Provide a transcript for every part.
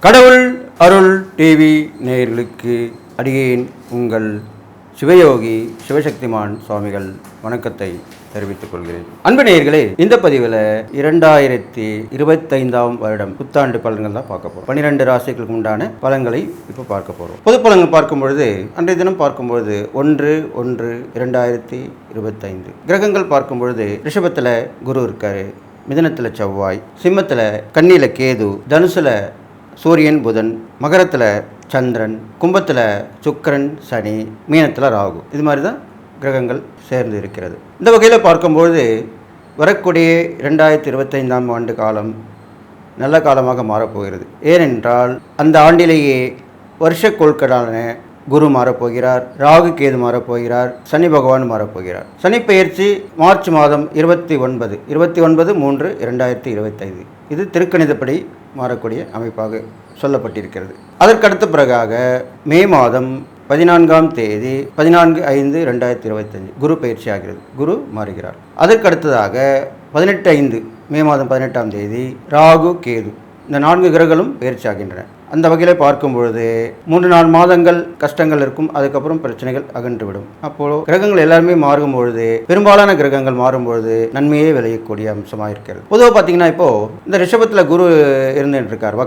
கடவுள் அருள் டிவி நேயர்களுக்கு அடியேன் உங்கள் சிவயோகி சிவசக்திமான் சுவாமிகள் வணக்கத்தை தெரிவித்துக் கொள்கிறேன். அன்பு நேயர்களே, இந்த பதிவில் 2025ஆம் வருடம் புத்தாண்டு பலன்கள் தான் பார்க்க போகிறோம். 12 ராசிகளுக்கு உண்டான பலன்களை இப்போ பார்க்க போகிறோம். பொது பலன்கள் பார்க்கும்பொழுது அன்றைய தினம் பார்க்கும்பொழுது 1/1/2025 கிரகங்கள் பார்க்கும்பொழுது ரிஷபத்தில் குரு இருக்காரு, மிதுனத்தில் செவ்வாய், சிம்மத்தில் கன்னியில் கேது, தனுசுல சூரியன் புதன், மகரத்தில் சந்திரன், கும்பத்தில் சுக்கிரன் சனி, மீனத்தில் ராகு. இது மாதிரி தான் கிரகங்கள் சேர்ந்து இருக்கிறது. இந்த வகையில் பார்க்கும்பொழுது வரக்கூடிய 2025ஆம் ஆண்டு காலம் நல்ல காலமாக மாறப்போகிறது. ஏனென்றால் அந்த ஆண்டிலேயே வருஷ கோள்களான குரு மாறப்போகிறார், ராகு கேது மாறப்போகிறார், சனி பகவான் மாறப்போகிறார். சனி பெயர்ச்சி மார்ச் மாதம் 29/3/2025. இது திருக்கணிதப்படி மாறக்கூடிய அமைப்பாக சொல்லப்பட்டிருக்கிறது. அதற்கடுத்த பிறகாக மே மாதம் 14ஆம் தேதி 14/5/2025 குரு பயிற்சி ஆகிறது, குரு மாறுகிறார். அதற்கடுத்ததாக 18/5 மே மாதம் 18ஆம் தேதி ராகு கேது, இந்த 4 கிரகங்களும் பயிற்சி ஆகின்றன. அந்த வகையில் பார்க்கும் பொழுது 3-4 மாதங்கள் கஷ்டங்கள் இருக்கும், அதுக்கப்புறம் பிரச்சனைகள் அகன்றுவிடும். அப்போது கிரகங்கள் எல்லாருமே மாறும் பொழுது, பெரும்பாலான கிரகங்கள் மாறும் பொழுது நன்மையே விளையக்கூடிய அம்சமாக இருக்கிறது. பொதுவாக பார்த்தீங்கன்னா இப்போது இந்த ரிஷபத்தில் குரு இருந்துட்டு இருக்கார்,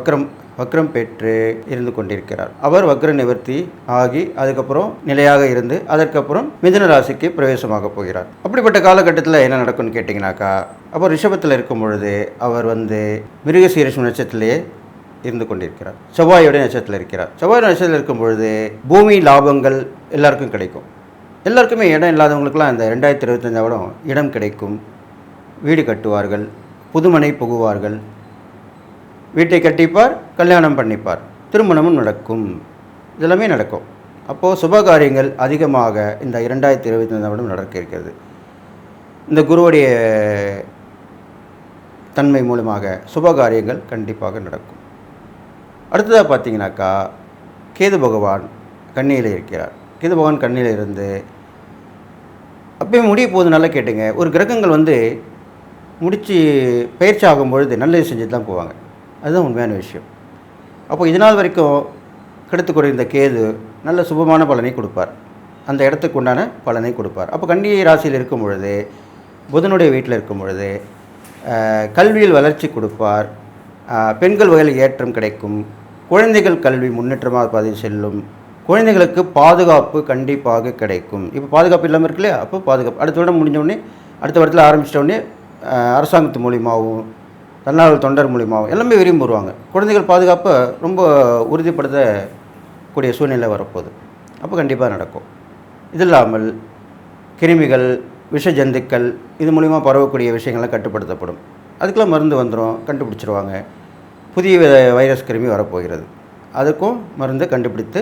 வக்ரம் பெற்று இருந்து கொண்டிருக்கிறார். அவர் வக்ர நிவர்த்தி ஆகி அதுக்கப்புறம் நிலையாக இருந்து அதற்கப்புறம் மிதுன ராசிக்கு பிரவேசமாக போகிறார். அப்படிப்பட்ட காலகட்டத்தில் என்ன நடக்கும்னு கேட்டிங்கனாக்கா, அப்போ ரிஷபத்தில் இருக்கும் பொழுது அவர் மிருகசீரிஷம் நட்சத்திரத்திலேயே இருந்து கொண்டிருக்கிறார், செவ்வாயோட நட்சத்திரத்தில் இருக்கிறார். செவ்வாயோட நட்சத்திரத்தில் இருக்கும் பொழுது பூமி லாபங்கள் எல்லாருக்கும் கிடைக்கும். எல்லாருக்குமே இடம் இல்லாதவங்களுக்கெல்லாம் இந்த 2025 இடம் கிடைக்கும், வீடு கட்டுவார்கள், புதுமனை புகுவார்கள், வீட்டை கட்டிப்பார், கல்யாணம் பண்ணிப்பார், திருமணமும் நடக்கும், இதெல்லாமே நடக்கும். அப்போது சுபகாரியங்கள் அதிகமாக இந்த 2025 நடக்க இருக்கிறது. இந்த குருவுடைய தன்மை மூலமாக சுபகாரியங்கள் கண்டிப்பாக நடக்கும். அடுத்ததாக பார்த்தீங்கன்னாக்கா கேது பகவான் கன்னியில் இருக்கிறார். கேது பகவான் கன்னியில் இருந்து அப்பயே முடிய போது நல்லா கேட்டுங்க, ஒரு கிரகங்கள் முடித்து பயிற்சி ஆகும்பொழுது நல்லது செஞ்சுட்டு தான் போவாங்க, அதுதான் உண்மையான விஷயம். அப்போ இதனால் வரைக்கும் கெடுத்துக்கூடிய இந்த கேது நல்ல சுபமான பலனை கொடுப்பார், அந்த இடத்துக்கு உண்டான பலனை கொடுப்பார். அப்போ கன்னி ராசியில் இருக்கும் பொழுது, புதனுடைய வீட்டில் இருக்கும் பொழுது கல்வியில் வளர்ச்சி கொடுப்பார், பெண்கள் வகையில் ஏற்றம் கிடைக்கும், குழந்தைகள் கல்வி முன்னேற்றமாக பதிவு செல்லும், குழந்தைகளுக்கு பாதுகாப்பு கண்டிப்பாக கிடைக்கும். இப்போ பாதுகாப்பு இல்லாமல் இருக்கு இல்லையா, அப்போ பாதுகாப்பு அடுத்த வருடம் முடிஞ்சோடனே, அடுத்த வருடத்தில் ஆரம்பிச்சிட்டோடனே அரசாங்கத்து மூலியமாகவும் தன்னார்வ தொண்டர் மூலியமாகவும் எல்லாமே விரும்பி வருவாங்க. குழந்தைகள் பாதுகாப்பை ரொம்ப உறுதிப்படுத்தக்கூடிய சூழ்நிலை வரப்போகுது, அப்போ கண்டிப்பாக நடக்கும். இது இல்லாமல் கிருமிகள், விஷ ஜந்துக்கள் இது மூலிமா பரவக்கூடிய விஷயங்கள்லாம் கட்டுப்படுத்தப்படும். அதுக்கெல்லாம் மருந்து வந்துடும், கண்டுபிடிச்சிருவாங்க. புதிய வைரஸ் கிருமி வரப்போகிறது, அதுக்கும் மருந்து கண்டுபிடித்து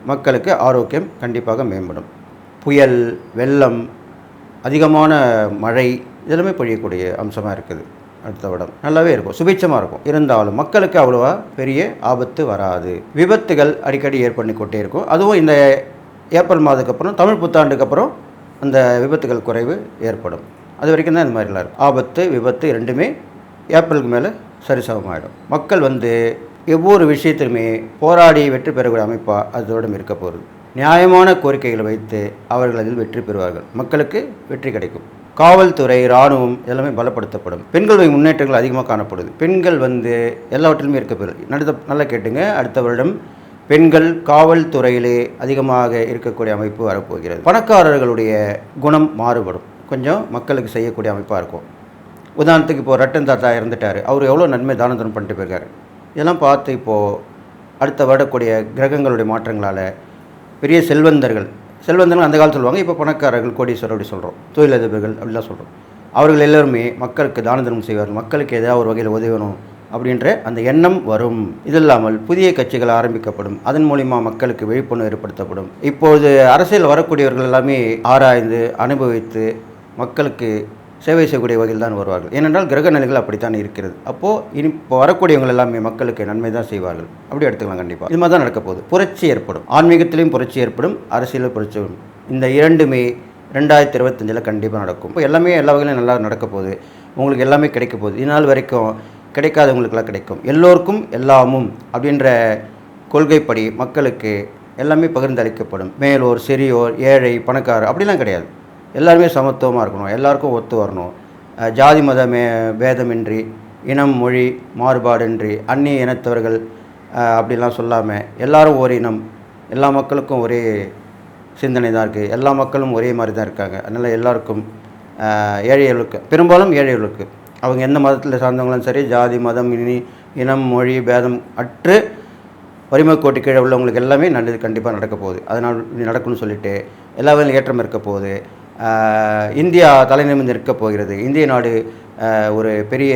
மக்களுக்கு ஆரோக்கியம் கண்டிப்பாக மேம்படும். புயல், வெள்ளம், அதிகமான மழை இதெல்லாமே பொழியக்கூடிய அம்சமாக இருக்குது. அடுத்த வருடம் நல்லாவே இருக்கும், சுபிட்சமாக இருக்கும். இருந்தாலும் மக்களுக்கு அவ்வளோவா பெரிய ஆபத்து வராது. விபத்துகள் அடிக்கடி ஏற்பண்ணிக்கொண்டே இருக்கும். அதுவும் இந்த ஏப்ரல் மாதத்துக்கு அப்புறம், தமிழ் புத்தாண்டுக்கு அப்புறம் அந்த விபத்துகள் குறைவு ஏற்படும். அது வரைக்கும் தான் இந்த மாதிரிலாம் இருக்கும். ஆபத்து விபத்து ரெண்டுமே ஏப்ரலுக்கு மேலே சரிசமமாகிடும். மக்கள் ஒவ்வொரு விஷயத்திலுமே போராடி வெற்றி பெறக்கூடிய அமைப்பாக அதோடும் இருக்க போகிறது. நியாயமான கோரிக்கைகளை வைத்து அவர்கள் அதில் வெற்றி பெறுவார்கள், மக்களுக்கு வெற்றி கிடைக்கும். காவல்துறை, இராணுவம் எல்லாமே பலப்படுத்தப்படும். பெண்கள் முன்னேற்றங்கள் அதிகமாக காணப்படுது. பெண்கள் எல்லாவற்றிலுமே இருக்க போகிறது. நல்லா கேட்டுங்க, அடுத்த வருடம் பெண்கள் காவல்துறையிலே அதிகமாக இருக்கக்கூடிய அமைப்பு வரப்போகிறது. பணக்காரர்களுடைய குணம் மாறுபடும், கொஞ்சம் மக்களுக்கு செய்யக்கூடிய அமைப்பாக இருக்கும். உதாரணத்துக்கு இப்போது ரட்டன் தாத்தா இறந்துட்டார், அவர் எவ்வளோ நன்மை தான தர்மம் பண்ணிட்டு போயிருக்காரு. இதெல்லாம் பார்த்து இப்போது அடுத்த வரக்கூடிய கிரகங்களுடைய மாற்றங்களால் பெரிய செல்வந்தர்கள் அந்த காலத்தில் சொல்லுவாங்க, இப்போ பணக்காரர்கள், கோடீஸ்வரர் அப்படி சொல்கிறோம், தொழிலதிபர்கள் அப்படிலாம் சொல்கிறோம். அவர்கள் எல்லோருமே மக்களுக்கு தான தர்மம் செய்வார்கள், மக்களுக்கு ஏதாவது ஒரு வகையில் உதவணும் அப்படின்ற அந்த எண்ணம் வரும். இது இல்லாமல் புதிய கட்சிகள் ஆரம்பிக்கப்படும், அதன் மூலிமா மக்களுக்கு விழிப்புணர்வு ஏற்படுத்தப்படும். இப்போது அரசியல் வரக்கூடியவர்கள் எல்லாமே ஆராய்ந்து அனுபவித்து மக்களுக்கு சேவை செய்யக்கூடிய வகையில் தான் வருவார்கள். ஏனென்றால் கிரக நிலைகள் அப்படித்தான் இருக்கிறது. அப்போது இப்போ வரக்கூடியவங்க எல்லாமே மக்களுக்கு நன்மை தான் செய்வார்கள், அப்படி எடுத்துக்கலாம். கண்டிப்பாக இது மாதிரி தான் நடக்க போகுது. புரட்சி ஏற்படும், ஆன்மீகத்திலையும் புரட்சி ஏற்படும், அரசியலில் புரட்சி வரும். இந்த இரண்டுமே 2025 கண்டிப்பாக நடக்கும். இப்போ எல்லாமே எல்லா வகையிலும் நல்லா நடக்க போகுது, உங்களுக்கு எல்லாமே கிடைக்க போகுது. இதனால் வரைக்கும் கிடைக்காதவங்களுக்கெல்லாம் கிடைக்கும். எல்லோருக்கும் எல்லாமும் அப்படின்ற கொள்கைப்படி மக்களுக்கு எல்லாமே பகிர்ந்தளிக்கப்படும். மேலோர், சிறியோர், ஏழை, பணக்காரர் அப்படிலாம் கிடையாது. எல்லாருமே சமத்துவமாக இருக்கணும், எல்லாருக்கும் ஒத்து வரணும். ஜாதி மத பேதமின்றி, இனம் மொழி மாறுபாடின்றி, அந்நிய இனத்தவர்கள் அப்படிலாம் சொல்லாமல் எல்லாரும் ஒரு இனம், எல்லா மக்களுக்கும் ஒரே சிந்தனை தான் இருக்குது, எல்லா மக்களும் ஒரே மாதிரி தான் இருக்காங்க. அதனால் எல்லாருக்கும் ஏழைகளுக்கு, பெரும்பாலும் ஏழைகளுக்கு, அவங்க எந்த மதத்தில் சார்ந்தவங்களும் சரி, ஜாதி மதம் இனம் மொழி பேதம் அற்று வறுமை கோட்டு கீழே உள்ளவங்களுக்கு எல்லாமே நல்லது கண்டிப்பாக நடக்க போகுது. அதனால் நடக்கும்னு சொல்லிட்டு எல்லா வகையிலும் ஏற்றம் இருக்க போகுது. இந்தியா தலைநிமிர்ந்து இருக்க போகிறது. இந்திய நாடு ஒரு பெரிய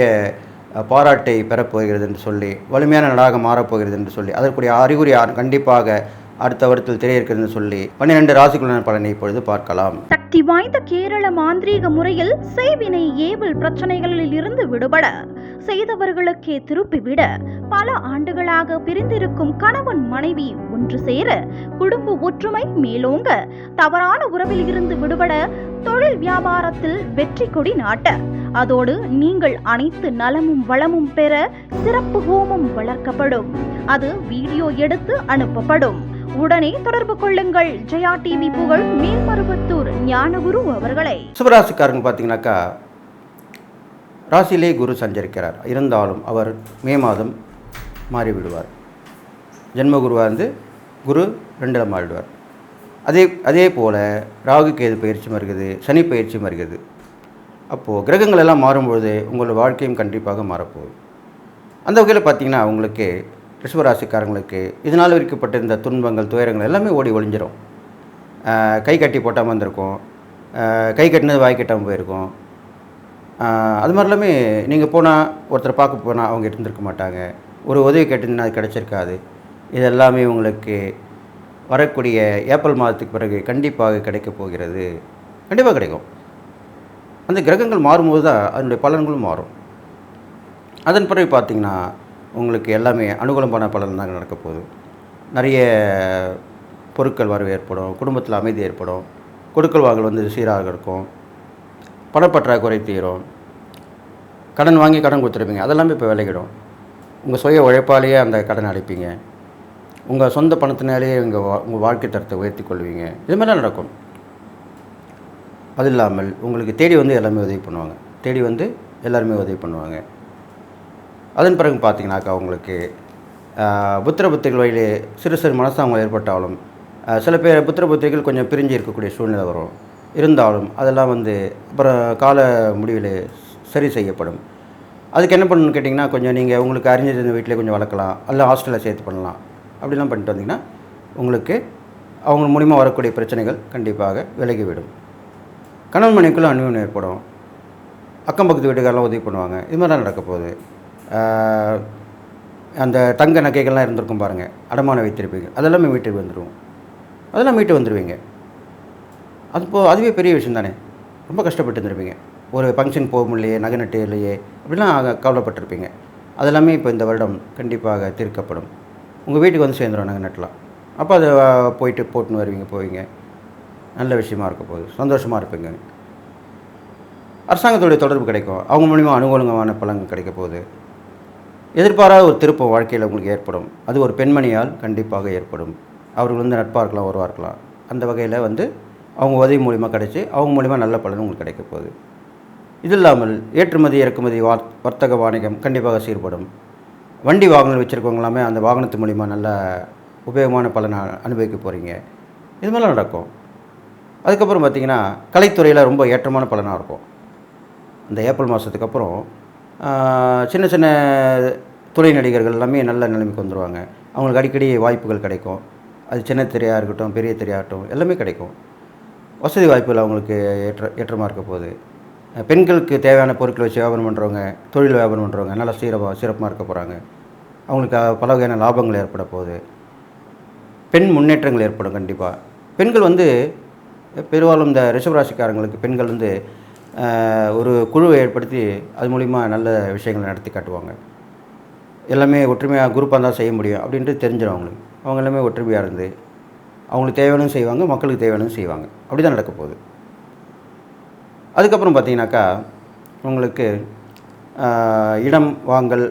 பாராட்டை பெறப்போகிறது என்று சொல்லி, வலிமையான நாடாக மாறப்போகிறது என்று சொல்லி, அதற்குரிய அறிகுறி கண்டிப்பாக அடுத்த வருடத்தில் தெரியிருக்கிறது சொல்லி 12 ராசிக்குள்ளான பலனை இப்பொழுது பார்க்கலாம். சக்தி வாய்ந்த கேரள மாந்திரீக முறையில் செய்வினை ஏவல் பிரச்சனைகளில் இருந்து விடுபட, செய்தவர்களுக்கே திருப்பிவிட, பல ஆண்டுகளாக பிரிந்திருக்கும் கணவன் மனைவி ஒன்று சேர, குடும்ப ஒற்றுமை மேலோங்க, தவறான உறவில் இருந்து விடுபட, தொழில் வியாபாரத்தில் வெற்றி கொடி நாட்ட, அதோடு நீங்கள் அனைத்து நலமும் வளமும் பெற சிறப்பு ஹோமம் வளர்க்கப்படும். அது வீடியோ எடுத்து அனுப்பப்படும். உடனே தொடர்பு கொள்ளுங்கள் ஜெயா டிவி புகழ் மேல்மருவத்தூர் ஞானகுரு அவர்களை. சிவராசிக்காரங்க பார்த்தீங்கன்னாக்கா, ராசியிலே குரு சஞ்சரிக்கிறார். இருந்தாலும் அவர் மே மாதம் மாறிவிடுவார். ஜென்மகுருவாக இருந்து குரு 2ல் மாறிடுவார். அதே போல் ராகு கேது பயிற்சியும் வருகிறது, சனி பயிற்சியும் வருகிறது. அப்போது கிரகங்கள் எல்லாம் மாறும்பொழுது உங்களோட வாழ்க்கையும் கண்டிப்பாக மாறப்போகுது. அந்த வகையில் பார்த்திங்கன்னா, உங்களுக்கு ரிஷபராசிக்காரங்களுக்கு இதனால் விரிக்கப்பட்ட இந்த துன்பங்கள் துயரங்கள் எல்லாமே ஓடி ஒழிஞ்சிடும். கை கட்டி போட்டாமல் வந்திருக்கும், கை கட்டினது வாய் கட்டாமல் போயிருக்கும். அது மாதிரி எல்லாமே நீங்கள் போனால், ஒருத்தரை பார்க்க போனால் அவங்க இருந்திருக்க மாட்டாங்க, ஒரு உதவி கேட்டிருந்தா அது கிடச்சிருக்காது. இது எல்லாமே உங்களுக்கு வரக்கூடிய ஏப்ரல் மாதத்துக்கு பிறகு கண்டிப்பாக கிடைக்கப் போகிறது. கண்டிப்பாக கிடைக்கும். அந்த கிரகங்கள் மாறும்போது தான் அதனுடைய பலன்களும் மாறும். அதன் பிறகு பார்த்திங்கன்னா, உங்களுக்கு எல்லாமே அனுகூலமான பலன் தான் நடக்க போகுது. நிறைய பொருட்கள் வரவு ஏற்படும், குடும்பத்தில் அமைதி ஏற்படும், கொடுக்கல் வாங்கல் வந்து சீராக இருக்கும், பணப்பற்றாக்குறை தீரும், கடன் வாங்கி கடன் கொடுத்துருப்பீங்க, அதெல்லாமே இப்போ விலகிடும். உங்கள் சுய உழைப்பாலேயே அந்த கடன் அடைப்பீங்க. உங்கள் சொந்த பணத்தினாலேயே உங்கள் வாழ்க்கை தரத்தை உயர்த்தி கொள்வீங்க. இது மாதிரிலாம் நடக்கும். அது இல்லாமல் உங்களுக்கு தேடி வந்து எல்லாமே உதவி பண்ணுவாங்க, தேடி வந்து எல்லாருமே உதவி பண்ணுவாங்க. அதன் பிறகு பார்த்திங்கனாக்கா, உங்களுக்கு புத்திர புத்திரிகள் வழியிலே சிறு சிறு மனசாங்கம் ஏற்பட்டாலும், சில பேர் புத்திர புத்திரிகள் கொஞ்சம் பிரிஞ்சு இருக்கக்கூடிய சூழ்நிலை வரும். இருந்தாலும் அதெல்லாம் வந்து அப்புறம் கால முடிவில் சரி செய்யப்படும். அதுக்கு என்ன பண்ணணும்னு கேட்டிங்கன்னா, கொஞ்சம் நீங்கள் உங்களுக்கு அறிஞ்சது வீட்டிலே கொஞ்சம் வளர்க்கலாம், அல்ல ஹாஸ்டலில் சேர்த்து பண்ணலாம். அப்படிலாம் பண்ணிட்டு வந்திங்கன்னா உங்களுக்கு அவங்க மூலிமா வரக்கூடிய பிரச்சனைகள் கண்டிப்பாக விலகிவிடும். கணவன் மனைவிக்குள்ளே அனுபவம் ஏற்படும். அக்கம் பக்கத்து வீட்டுக்காரெலாம் உதவி பண்ணுவாங்க. இது மாதிரிலாம் நடக்க போகுது. அந்த தங்க நகைகள்லாம் இருந்திருக்கும் பாருங்கள், அடமானம் வைத்திருப்பீங்க, அதெல்லாமே வீட்டுக்கு வந்துடுவோம். அதெல்லாம் மீட்டு வந்துடுவீங்க. அதுவே பெரிய விஷயம் தானே. ரொம்ப கஷ்டப்பட்டு இருந்திருப்பீங்க, ஒரு ஃபங்க்ஷன் போக முடியலையே, நகை நட்டு இல்லையே, அப்படிலாம் கவலைப்பட்டிருப்பீங்க. அதெல்லாமே இப்போ இந்த வருடம் கண்டிப்பாக தீர்க்கப்படும். உங்கள் வீட்டுக்கு வந்து சேர்ந்துடும் நகை நட்டலாம். அப்போ அதை போட்டுன்னு வருவீங்க, போவீங்க. நல்ல விஷயமா இருக்க போகுது, சந்தோஷமாக இருப்பீங்க. அரசாங்கத்துடைய தொடர்பு கிடைக்கும், அவங்க மூலிமா அனுகூலமான பலன்கள் கிடைக்க போகுது. எதிர்பாராத ஒரு திருப்பம் வாழ்க்கையில் உங்களுக்கு ஏற்படும். அது ஒரு பெண்மணியால் கண்டிப்பாக ஏற்படும். அவர்கள் வந்து நட்பாக இருக்கலாம், உறவாக இருக்கலாம். அந்த வகையில் வந்து அவங்க உதவி மூலிமா கிடைச்சி அவங்க மூலிமா நல்ல பலன் உங்களுக்கு கிடைக்க போகுது. இது இல்லாமல் ஏற்றுமதி இறக்குமதி வர்த்தக வாணிகம் கண்டிப்பாக சீர்படும். வண்டி வாகனங்கள் வச்சுருக்கவங்களாமே அந்த வாகனத்து மூலிமா நல்ல உபயோகமான பலனை அனுபவிக்க போகிறீங்க. இது மாதிரிலாம் நடக்கும். அதுக்கப்புறம் பார்த்திங்கன்னா, கலைத்துறையில் ரொம்ப ஏற்றமான பலனாக இருக்கும். அந்த ஏப்ரல் மாதத்துக்கு அப்புறம் சின்ன சின்ன துணை நடிகர்கள் எல்லாமே நல்ல நிலைமைக்கு வந்துடுவாங்க. அவங்களுக்கு அடிக்கடி வாய்ப்புகள் கிடைக்கும். அது சின்ன திரையாக இருக்கட்டும், பெரிய திரையாகட்டும், எல்லாமே கிடைக்கும். வசதி வாய்ப்புகள் அவங்களுக்கு ஏற்றமாக இருக்க போகுது. பெண்களுக்கு தேவையான பொருட்களை வச்சு வியாபாரம் பண்ணுறவங்க, தொழில் வியாபாரம் பண்ணுறவங்க நல்லா சிறப்பாக இருக்க போகிறாங்க. அவங்களுக்கு பல வகையான லாபங்கள் ஏற்பட போகுது. பெண் முன்னேற்றங்கள் ஏற்படும் கண்டிப்பாக. பெண்கள் வந்து பெரும்பாலும் இந்த ரிஷபராசிக்காரங்களுக்கு பெண்கள் வந்து ஒரு குழுவை ஏற்படுத்தி அது மூலிமா நல்ல விஷயங்களை நடத்தி காட்டுவாங்க. எல்லாமே ஒற்றுமையாக குரூப்பாக தான் செய்ய முடியும் அப்படின்ட்டு தெரிஞ்சிடும் அவங்களுக்கு. அவங்க எல்லாமே ஒற்றுமையாக இருந்து அவங்களுக்கு தேவையானதும் செய்வாங்க, மக்களுக்கு தேவையானதும் செய்வாங்க. அப்படி தான் நடக்க போகுது. அதுக்கப்புறம் பார்த்திங்கனாக்கா, உங்களுக்கு இடம் வாங்கல்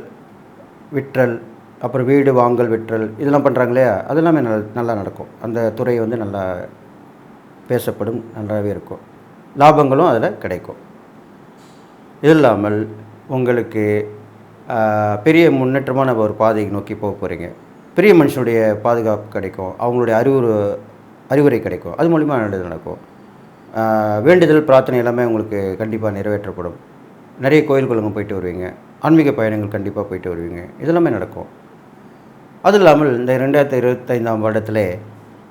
விற்றல், அப்புறம் வீடு வாங்கல் விற்றல் இதெல்லாம் பண்ணுறாங்க இல்லையா, அது எல்லாமே நல்லா நடக்கும். அந்த துறை வந்து நல்லா பேசப்படும், நல்லாவே இருக்கும். லாபங்களும் அதில் கிடைக்கும். இது இல்லாமல் உங்களுக்கு பெரிய முன்னேற்றமான ஒரு பாதையை நோக்கி போக போகிறீங்க. பெரிய மனுஷனுடைய பாதுகாப்பு கிடைக்கும், அவங்களுடைய அறிவுரை கிடைக்கும், அது மூலிமா நல்லது நடக்கும். வேண்டுதல் பிரார்த்தனை எல்லாமே உங்களுக்கு கண்டிப்பாக நிறைவேற்றப்படும். நிறைய கோயில்களுங்க போயிட்டு வருவீங்க, ஆன்மீக பயணங்கள் கண்டிப்பாக போயிட்டு வருவீங்க, இதெல்லாமே நடக்கும். அது இல்லாமல் இந்த 2025ஆம் வருடத்தில்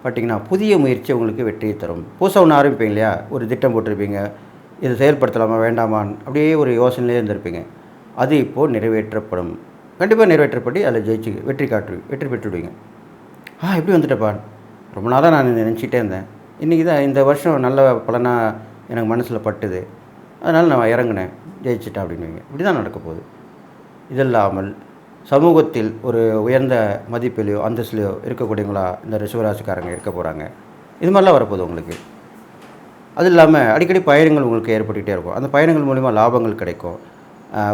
பார்த்திங்கன்னா புதிய முயற்சி உங்களுக்கு வெற்றியை தரும். புதுசாக ஒன்று ஆரம்பிப்பீங்க இல்லையா, ஒரு திட்டம் போட்டிருப்பீங்க, இதை செயல்படுத்தலாமா வேண்டாமான்னு அப்படியே ஒரு யோசனையிலே இருந்திருப்பீங்க. அது இப்போது நிறைவேற்றப்படும். கண்டிப்பாக நிறைவேற்றப்பட்டு அதில் ஜெயிச்சு வெற்றி பெற்றுடுவீங்க. எப்படி வந்துட்டப்பா, ரொம்ப நாளாக நான் நினச்சிட்டே இருந்தேன், இன்றைக்கி தான் இந்த வருஷம் நல்ல பலனாக எனக்கு மனசில் பட்டுது, அதனால் நான் இறங்கினேன், ஜெயிச்சிட்டேன் அப்படின்னுவீங்க. இப்படி தான் நடக்க போகுது. இது இல்லாமல் சமூகத்தில் ஒரு உயர்ந்த மதிப்பிலையோ அந்தஸ்துலையோ இருக்கக்கூடியவங்களா இந்த ரிஷபராசிக்காரங்க இருக்க போகிறாங்க. இது மாதிரிலாம் வரப்போகுது உங்களுக்கு. அது இல்லாமல் அடிக்கடி பயணங்கள் உங்களுக்கு ஏற்பட்டுக்கிட்டே இருக்கும். அந்த பயணங்கள் மூலிமா லாபங்கள் கிடைக்கும்.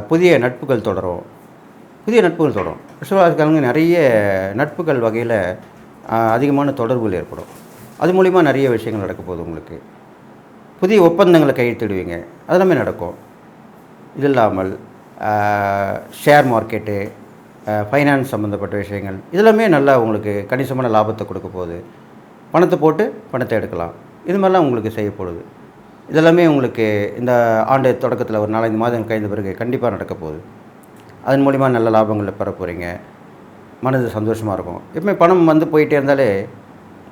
புதிய நட்புகள் தொடரும். ரிஷபராசிக்காரங்க நிறைய நட்புகள் வகையில் அதிகமான தொடர்புகள் ஏற்படும். அது மூலிமா நிறைய விஷயங்கள் நடக்க போகுது உங்களுக்கு. புதிய ஒப்பந்தங்களை கையெழுத்திடுவீங்க, அதெல்லாமே நடக்கும். இது இல்லாமல் ஷேர் மார்க்கெட்டு, ஃபைனான்ஸ் சம்மந்தப்பட்ட விஷயங்கள் இதெல்லாமே நல்லா உங்களுக்கு கணிசமான லாபத்தை கொடுக்க போகுது. பணத்தை போட்டு பணத்தை எடுக்கலாம், இது மாதிரிலாம் உங்களுக்கு செய்யப்படுது. இதெல்லாமே உங்களுக்கு இந்த ஆண்டு தொடக்கத்தில் ஒரு 4-5 மாதம் கழிந்த பிறகு கண்டிப்பாக நடக்க போகுது. அதன் மூலிமா நல்ல லாபங்களை பெற போகிறீங்க. மனது சந்தோஷமாக இருக்கும். எப்பவுமே பணம் வந்து போயிட்டே இருந்தாலே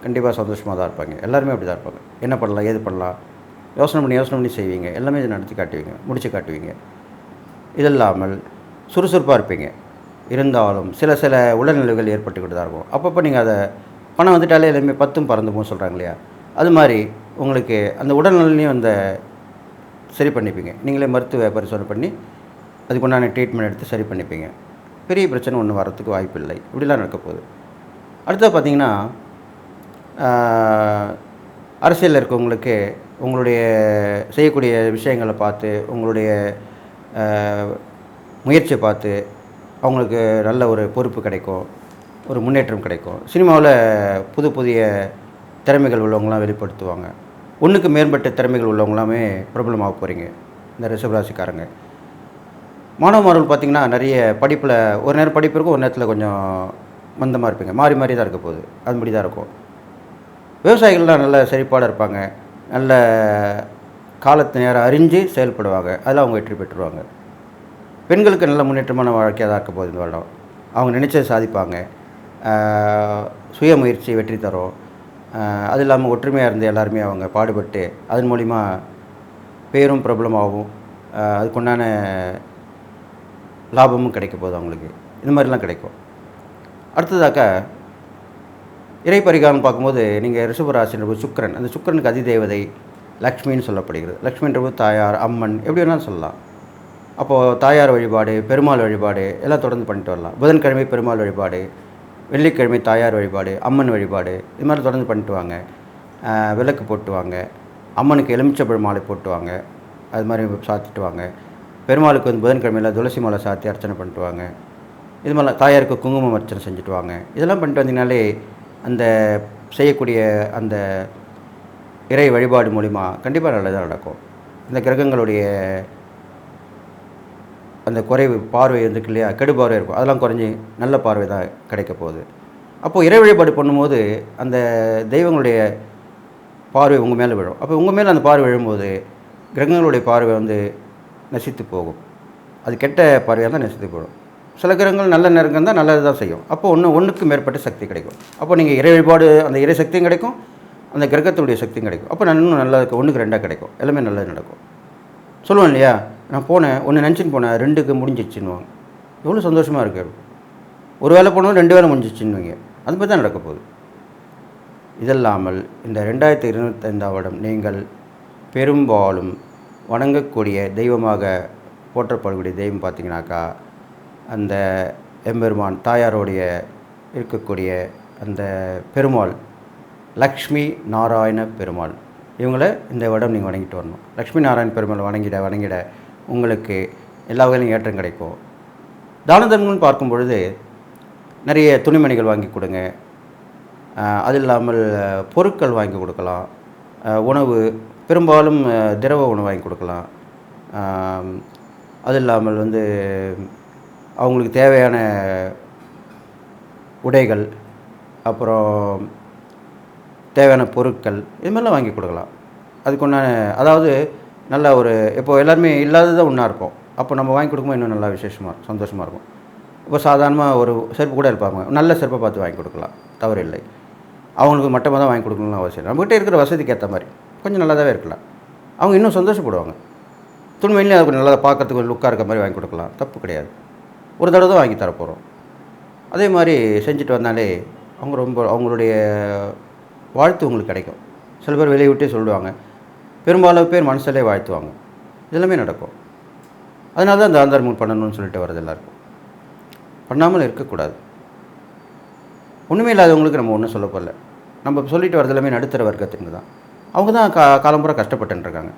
கண்டிப்பாக சந்தோஷமாக தான் இருப்பாங்க. எல்லாருமே அப்படி தான் இருப்பாங்க. என்ன பண்ணலாம், ஏது பண்ணலாம், யோசனை பண்ணி செய்வீங்க. எல்லாமே இதை நடத்தி காட்டுவீங்க, முடித்து காட்டுவீங்க. இது இல்லாமல் சுறுசுறுப்பாக இருப்பீங்க. இருந்தாலும் சில உடல்நிலைகள் ஏற்பட்டுக்கிட்டு தான் இருக்கும். அப்பப்போ நீங்கள் அதை பணம் வந்துட்டாலே எல்லாமே பத்தும் பறந்துமோ சொல்கிறாங்க இல்லையா, அது மாதிரி உங்களுக்கு அந்த உடல்நிலையும் சரி பண்ணிப்பீங்க. நீங்களே மருத்துவ பரிசோதனை பண்ணி அதுக்குண்டான ட்ரீட்மெண்ட் எடுத்து சரி பண்ணிப்பீங்க. பெரிய பிரச்சனை ஒன்றும் வரத்துக்கு வாய்ப்பு இல்லை. இப்படிலாம் நடக்க போகுது. அடுத்தது பார்த்திங்கன்னா அரசியலில் இருக்கவங்களுக்கு உங்களுடைய செய்யக்கூடிய விஷயங்களை பார்த்து, உங்களுடைய முயற்சியை பார்த்து அவங்களுக்கு நல்ல ஒரு பொறுப்பு கிடைக்கும், ஒரு முன்னேற்றம் கிடைக்கும். சினிமாவில் புதிய திறமைகள் உள்ளவங்களாம் வெளிப்படுத்துவாங்க. ஒன்றுக்கு மேற்பட்ட திறமைகள் உள்ளவங்களாமே பிரபலமாக போகிறீங்க இந்த ரிஷபராசிக்காரங்க. மாணவர்கள் பார்த்திங்கன்னா நிறைய படிப்பில் ஒரு நேரம் படிப்பு இருக்கும், ஒரு நேரத்தில் கொஞ்சம் மந்தமாக இருப்பீங்க. மாறி தான் இருக்க போகுது, அதுபடி தான் இருக்கும். விவசாயிகள்லாம் நல்ல செழிப்பாடு இருப்பாங்க, நல்ல காலத்து நேரம் அறிஞ்சு செயல்படுவாங்க, அதெல்லாம் அவங்க வெற்றி பெற்றுருவாங்க. பெண்களுக்கு நல்ல முன்னேற்றமான வாழ்க்கையாக தான் இருக்க போகுது இந்த வருடம். அவங்க நினைச்சதை சாதிப்பாங்க. சுய முயற்சி வெற்றி தரும். அது இல்லாமல் ஒற்றுமையாக இருந்து எல்லாருமே அவங்க பாடுபட்டு அதன் மூலிமா பேரும் பிரபலமாகவும் அதுக்குண்டான லாபமும் கிடைக்க போகுது அவங்களுக்கு. இது மாதிரிலாம் கிடைக்கும். அடுத்ததாக்க இறை பரிகாரம் பார்க்கும்போது நீங்கள் ரிஷபராசின்ற சுக்கிரன், அந்த சுக்கிரனுக்கு அதிதேவதை லக்ஷ்மின்னு சொல்லப்படுகிறது. லக்ஷ்மின்றபோது தாயார், அம்மன் எப்படி வேணாலும் சொல்லலாம். அப்போது தாயார் வழிபாடு, பெருமாள் வழிபாடு எல்லாம் தொடர்ந்து பண்ணிட்டு வரலாம். புதன்கிழமை பெருமாள் வழிபாடு, வெள்ளிக்கிழமை தாயார் வழிபாடு, அம்மன் வழிபாடு இது மாதிரி தொடர்ந்து பண்ணிட்டு வாங்க. விளக்கு போட்டுவாங்க, அம்மனுக்கு எலுமிச்சப்பழம் மாலை போட்டுவாங்க, அது மாதிரி சாத்திட்டு வாங்க. பெருமாளுக்கு வந்து புதன்கிழமையில் துளசி மாலை சாத்தி அர்ச்சனை பண்ணிட்டு வாங்க. இது மாதிரிலாம் தாயாருக்கு குங்குமம் அர்ச்சனை செஞ்சுட்டு வாங்க. இதெல்லாம் பண்ணிட்டு வந்தீங்கனாலே அந்த செய்யக்கூடிய அந்த இறை வழிபாடு மூலிமா கண்டிப்பாக நல்லதாக நடக்கும். இந்த கிரகங்களுடைய அந்த குறைவு பார்வை இருக்கு இல்லையா, கெடு பார்வை இருக்கும், அதெல்லாம் குறைஞ்சி நல்ல பார்வை தான் கிடைக்க போகுது. அப்போது இறை வழிபாடு பண்ணும்போது அந்த தெய்வங்களுடைய பார்வை உங்கள் மேலே விழும். அப்போ உங்கள் மேலே அந்த பார்வை விழும்போது கிரகங்களுடைய பார்வை வந்து நசித்து போகும். அது கெட்ட பார்வையாக தான் நசித்து போகும். சில கிரகங்கள் நல்ல நேரங்கள் தான் நல்லது தான் செய்யும். அப்போ ஒன்றுக்கு மேற்பட்ட சக்தி கிடைக்கும். அப்போ நீங்கள் இறை வழிபாடு அந்த இறை சக்தியும் கிடைக்கும், அந்த கிரகத்துடைய சக்தியும் கிடைக்கும். அப்போ இன்னும் நல்லா இருக்கும், 1க்கு 2 கிடைக்கும், எல்லாமே நல்லது நடக்கும். சொல்லுவேன் இல்லையா, நான் போனேன், ஒன்று நினச்சின்னு போனேன், 2க்கு முடிஞ்சிச்சுன்னுவாங்க. எவ்வளோ சந்தோஷமாக இருக்குது. ஒரு வேலை போனோம் 2 வேலை முடிஞ்சிச்சுன்னுவீங்க. அது மாதிரி தான் நடக்க போகுது. இதல்லாமல் இந்த 2025ஆம் வருடம் நீங்கள் பெரும்பாலும் வணங்கக்கூடிய தெய்வமாக போற்றப்படக்கூடிய தெய்வம் பார்த்திங்கனாக்கா அந்த எம்பெருமான் தாயாரோடைய இருக்கக்கூடிய அந்த பெருமாள் லக்ஷ்மி நாராயண பெருமாள், இவங்கள இந்த வருடம் நீங்கள் வணங்கிட்டு வரணும். லக்ஷ்மி நாராயண பெருமாள் வணங்கிட உங்களுக்கு எல்லா வகையிலும் ஏற்றம் கிடைக்கும். தான தர்மம்னு பார்க்கும் பொழுது நிறைய துணிமணிகள் வாங்கி கொடுங்க. அது இல்லாமல் பொருட்கள் வாங்கி கொடுக்கலாம். உணவு பெரும்பாலும் திரவ உணவு வாங்கி கொடுக்கலாம். அது இல்லாமல் அவங்களுக்கு தேவையான உடைகள், அப்புறம் தேவையான பொருட்கள் இது மாதிரிலாம் வாங்கி கொடுக்கலாம். அதுக்குண்டான அதாவது நல்ல ஒரு இப்போ எல்லாருமே இல்லாததான் ஒன்றா இருக்கும். அப்போ நம்ம வாங்கி கொடுக்கும்போது இன்னும் நல்லா விசேஷமாக இருக்கும், சந்தோஷமாக இருக்கும். இப்போ சாதாரணமாக ஒரு செருப்பு கூட இருப்பாங்க, நல்ல செருப்பை பார்த்து வாங்கி கொடுக்கலாம், தவறு இல்லை. அவங்களுக்கு மட்டமாக தான் வாங்கி கொடுக்கணும்னு அவசியம். நம்மகிட்ட இருக்கிற வசதிக்கு ஏற்ற மாதிரி கொஞ்சம் நல்லாதாகவே இருக்கலாம். அவங்க இன்னும் சந்தோஷப்படுவாங்க. துணிமணிலையும் அது நல்லா பார்க்கறதுக்கு ஒரு லுக்காக இருக்க மாதிரி வாங்கி கொடுக்கலாம், தப்பு கிடையாது. ஒரு தடவை தான் வாங்கி தரப்போகிறோம். அதே மாதிரி செஞ்சுட்டு வந்தாலே அவங்களுடைய வாழ்த்து உங்களுக்கு கிடைக்கும். சில பேர் வெளியே விட்டே சொல்லுவாங்க, பெரும்பாலும் பேர் மனசிலே வாழ்த்துவாங்க. இதெல்லாமே நடக்கும். அதனால தான் தான தர்மம் பண்ணணும்னு சொல்லிட்டு வர்றது எல்லாருக்கும். பண்ணாமல் இருக்கக்கூடாது. ஒன்றுமே இல்லாதவங்களுக்கு நம்ம ஒன்றும் சொல்ல போகல. நம்ம சொல்லிட்டு வரது எல்லாமே நடுத்தர வர்க்கத்துக்கு தான். அவங்க தான் காலம்புற கஷ்டப்பட்டுருக்காங்க.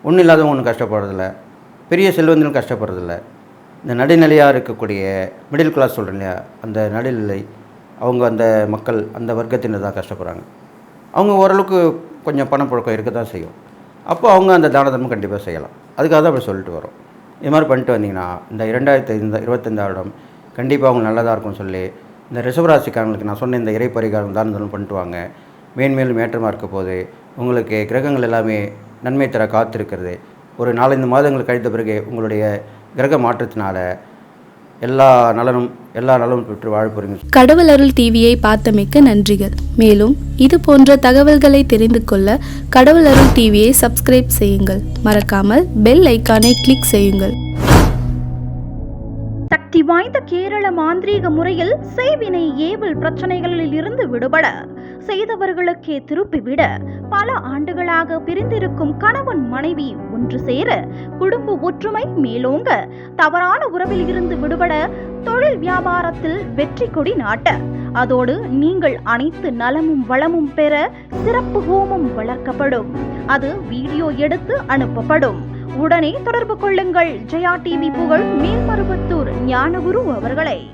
ஒன்றும் இல்லாதவங்க ஒன்றும் கஷ்டப்படுறதில்ல, பெரிய செல்வந்தனும் கஷ்டப்படுறதில்ல. இந்த நடுநிலையாக இருக்கக்கூடிய மிடில் கிளாஸ் சொல்கிறேன் இல்லையா, அந்த நடுநிலை அவங்க அந்த மக்கள் அந்த வர்க்கத்தினர் தான் கஷ்டப்படுறாங்க. அவங்க ஓரளவுக்கு கொஞ்சம் பணப்புழக்கம் இருக்க தான் செய்யும். அப்போ அவங்க அந்த தான தர்மம் கண்டிப்பாக செய்யலாம். அதுக்காக தான் அப்படி சொல்லிட்டு வரோம். இது மாதிரி பண்ணிட்டு வந்தீங்கன்னா இந்த 2025 வருடம் கண்டிப்பாக அவங்க நல்லதாக இருக்கும்னு சொல்லி இந்த ரிஷபராசிக்காரங்களுக்கு நான் சொன்ன இந்த இறை பரிகாரம் தான தர்மம் பண்ணிட்டு வாங்க. மேன்மேலும் ஏற்றமாக இருக்க போது உங்களுக்கு கிரகங்கள் எல்லாமே நன்மை தர காத்திருக்கிறது. ஒரு 4-5 மாதங்கள் கழித்த பிறகு உங்களுடைய கிரக மாற்றத்தினால எல்லா நலனும் பெற்று வாழ போகிறீங்க. கடவுள் அருள் டிவியை பார்த்தமைக்க நன்றிகள். மேலும் இது போன்ற தகவல்களை தெரிந்து கொள்ள கடவுள் அருள் டிவியை சப்ஸ்கிரைப் செய்யுங்கள். மறக்காமல் பெல் ஐக்கானை கிளிக் செய்யுங்கள். சக்தி வாய்ந்த கேரள மாந்திரீக முறையில் செய்வினை ஏவல் பிரச்சனைகளில் இருந்து விடுபட, செய்தவர்களுக்கே திருப்பிவிட, பல ஆண்டுகளாக பிரிந்திருக்கும் கணவன் மனைவி ஒன்று சேர, குடும்ப ஒற்றுமை மேலோங்க, தவறான உறவில் இருந்து விடுபட, தொழில் வியாபாரத்தில் வெற்றி கொடி நாட்ட, அதோடு நீங்கள் அனைத்து நலமும் வளமும் பெற சிறப்பு ஹோமம் வளர்க்கப்படும். அது வீடியோ எடுத்து அனுப்பப்படும். உடனே தொடர்பு கொள்ளுங்கள் ஜெயா டிவி புகழ் மேல்மருவத்தூர் ஞானகுரு அவர்களை.